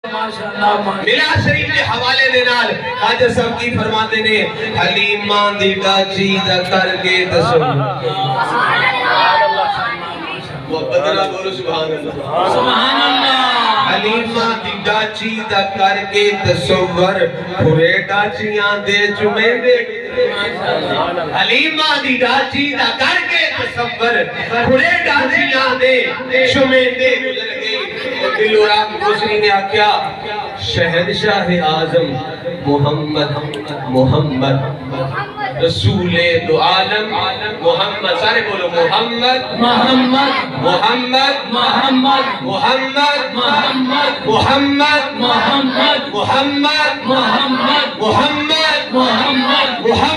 ملا شریف کے حوالے دے نال خواجہ صاحب کی فرماتے نے حلیمہ دی ڈاچی دا کر کے تصور محبت نہ بولو سبحان اللہ سبحان اللہ حلیمہ دی ڈاچی دا کر کے تصور پورے ڈاچیاں دے چمے دے حلیمہ دی ڈاچی دا کر کے تصور پورے ڈاچیاں دے چمے دے گزر گئی دل اور آپ گزری نے کیا شہنشاہ اعظم محمد رسول دو عالم محمد سارے بولو محمد محمد محمد محمد محمد محمد محمد محمد محمد محمد محمد محمد محمد محمد محمد